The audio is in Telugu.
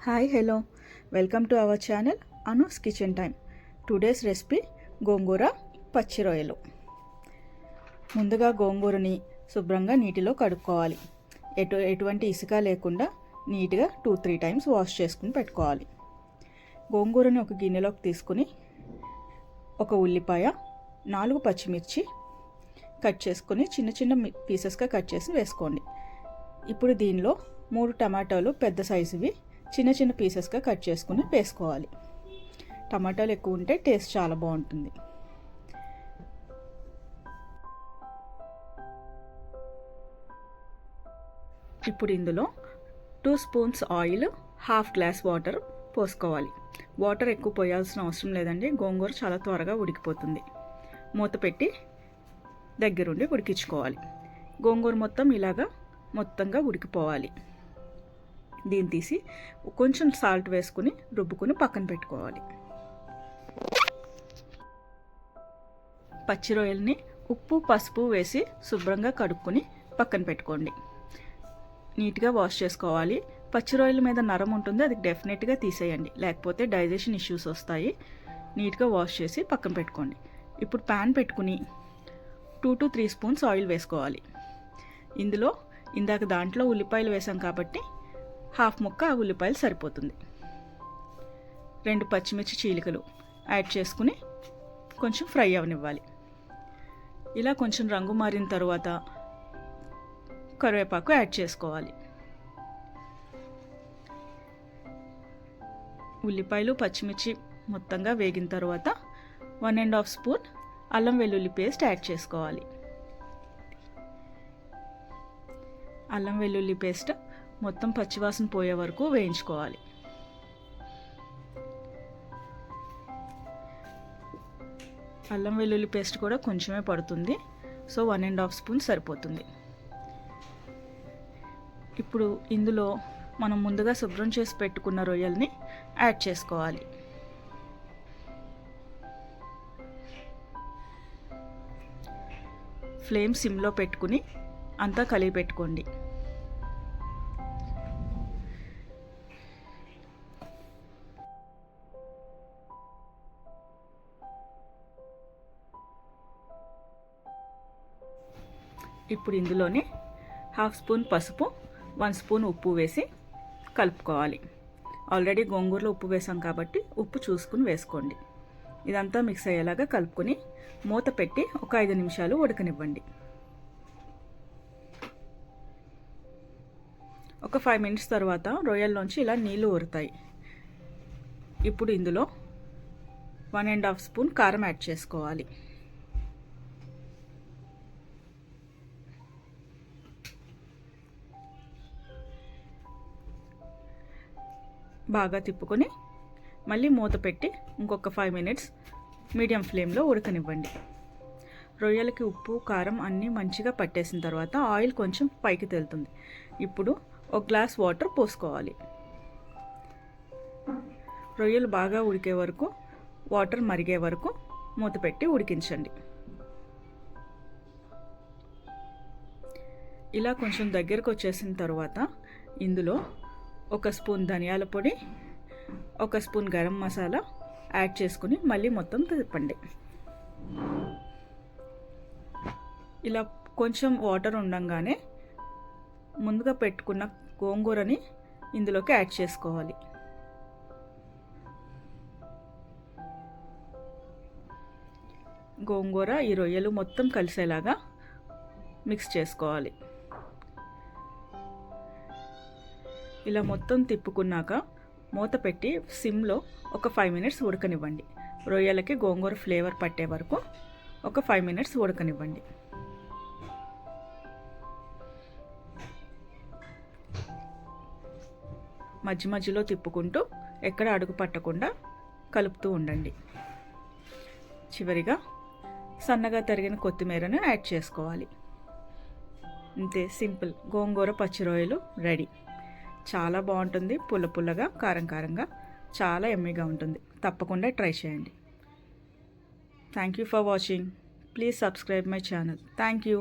Hi hello welcome to our channel Anu's kitchen time. Today's recipe gongura పచ్చి రొయ్యలు. ముందుగా గోంగూరని శుభ్రంగా నీటిలో కడుక్కోవాలి. ఎటువంటి ఇసుక లేకుండా నీట్గా 2-3 టైమ్స్ వాష్ చేసుకుని పెట్టుకోవాలి. గోంగూరని ఒక గిన్నెలోకి తీసుకుని ఒక ఉల్లిపాయ, 4 పచ్చిమిర్చి కట్ చేసుకొని చిన్న చిన్న పీసెస్గా కట్ చేసి వేసుకోండి. ఇప్పుడు దీనిలో 3 టమాటాలు పెద్ద సైజువి చిన్న చిన్న పీసెస్గా కట్ చేసుకుని వేసుకోవాలి. టమాటాలు ఎక్కువ ఉంటే టేస్ట్ చాలా బాగుంటుంది. ఇప్పుడు ఇందులో 2 స్పూన్స్ ఆయిల్, 1/2 గ్లాస్ వాటర్ పోసుకోవాలి. వాటర్ ఎక్కువ పోయాల్సిన అవసరం లేదండి, గోంగూర చాలా త్వరగా ఉడికిపోతుంది. మూత పెట్టి దగ్గరుండి ఉడికించుకోవాలి. గోంగూర మొత్తంగా ఉడికిపోవాలి. దీన్ని తీసి కొంచెం సాల్ట్ వేసుకుని రుబ్బుకుని పక్కన పెట్టుకోవాలి. పచ్చి రొయ్యల్ని ఉప్పు పసుపు వేసి శుభ్రంగా కడుక్కొని పక్కన పెట్టుకోండి. నీట్గా వాష్ చేసుకోవాలి. పచ్చి రొయ్యల మీద నరం ఉంటుంది, అది డెఫినెట్గా తీసేయండి, లేకపోతే డైజెషన్ ఇష్యూస్ వస్తాయి. నీట్గా వాష్ చేసి పక్కన పెట్టుకోండి. ఇప్పుడు ప్యాన్ పెట్టుకుని 2-3 స్పూన్స్ ఆయిల్ వేసుకోవాలి. ఇందులో ఇందాక దాంట్లో ఉల్లిపాయలు వేసాం కాబట్టి 1/2 ముక్క ఉల్లిపాయలు సరిపోతుంది. 2 పచ్చిమిర్చి చీలికలు యాడ్ చేసుకుని కొంచెం ఫ్రై అవనివ్వాలి. ఇలా కొంచెం రంగు మారిన తర్వాత కరివేపాకు యాడ్ చేసుకోవాలి. ఉల్లిపాయలు పచ్చిమిర్చి మొత్తంగా వేగిన తర్వాత 1.5 స్పూన్ అల్లం వెల్లుల్లి పేస్ట్ యాడ్ చేసుకోవాలి. అల్లం వెల్లుల్లి పేస్ట్ మొత్తం పచ్చివాసన పోయే వరకు వేయించుకోవాలి. అల్లం వెల్లుల్లి పేస్ట్ కూడా కొంచెమే పడుతుంది, సో 1.5 స్పూన్ సరిపోతుంది. ఇప్పుడు ఇందులో మనం ముందుగా శుభ్రం చేసి పెట్టుకున్న రొయ్యల్ని యాడ్ చేసుకోవాలి. ఫ్లేమ్ సిమ్లో పెట్టుకుని అంతా కలిపి పెట్టుకోండి. ఇప్పుడు ఇందులోనే 1/2 స్పూన్ పసుపు, 1 స్పూన్ ఉప్పు వేసి కలుపుకోవాలి. ఆల్రెడీ గోంగూరలో ఉప్పు వేసాం కాబట్టి ఉప్పు చూసుకుని వేసుకోండి. ఇదంతా మిక్స్ అయ్యేలాగా కలుపుకొని మూత పెట్టి ఒక 5 నిమిషాలు ఉడకనివ్వండి. ఒక 5 మినిట్స్ తర్వాత రొయ్యల్లోంచి ఇలా నీళ్లు ఊరుతాయి. ఇప్పుడు ఇందులో 1.5 స్పూన్ కారం యాడ్ చేసుకోవాలి. బాగా తిప్పుకొని మళ్ళీ మూత పెట్టి ఇంకొక 5 మినిట్స్ మీడియం ఫ్లేమ్లో ఉడకనివ్వండి. రొయ్యలకి ఉప్పు కారం అన్నీ మంచిగా పట్టేసిన తర్వాత ఆయిల్ కొంచెం పైకి తేలుతుంది. ఇప్పుడు 1 గ్లాస్ వాటర్ పోసుకోవాలి. రొయ్యలు బాగా ఉడికే వరకు, వాటర్ మరిగే వరకు మూత పెట్టి ఉడికించండి. ఇలా కొంచెం దగ్గరకు వచ్చేసిన తర్వాత ఇందులో 1 స్పూన్ ధనియాల పొడి, 1 స్పూన్ గరం మసాలా యాడ్ చేసుకుని మళ్ళీ మొత్తం తిప్పండి. ఇలా కొంచెం వాటర్ ఉండంగానే ముందుగా పెట్టుకున్న గోంగూరని ఇందులోకి యాడ్ చేసుకోవాలి. గోంగూర ఈ రొయ్యలు మొత్తం కలిసేలాగా మిక్స్ చేసుకోవాలి. ఇలా మొత్తం తిప్పుకున్నాక మూత పెట్టి సిమ్లో ఒక 5 మినిట్స్ ఉడకనివ్వండి. రొయ్యలకి గోంగూర ఫ్లేవర్ పట్టే వరకు ఒక 5 మినిట్స్ ఉడకనివ్వండి. మధ్య మధ్యలో తిప్పుకుంటూ ఎక్కడ అడుగు పట్టకుండా కలుపుతూ ఉండండి. చివరిగా సన్నగా తరిగిన కొత్తిమీరను యాడ్ చేసుకోవాలి. అంతే, సింపుల్ గోంగూర పచ్చి రొయ్యలు రెడీ. చాలా బాగుంటుంది, పుల్ల పుల్లగా కారం కారంగా చాలా యమ్మీగా ఉంటుంది. తప్పకుండా ట్రై చేయండి. Thank you for watching. Please subscribe my channel. Thank you.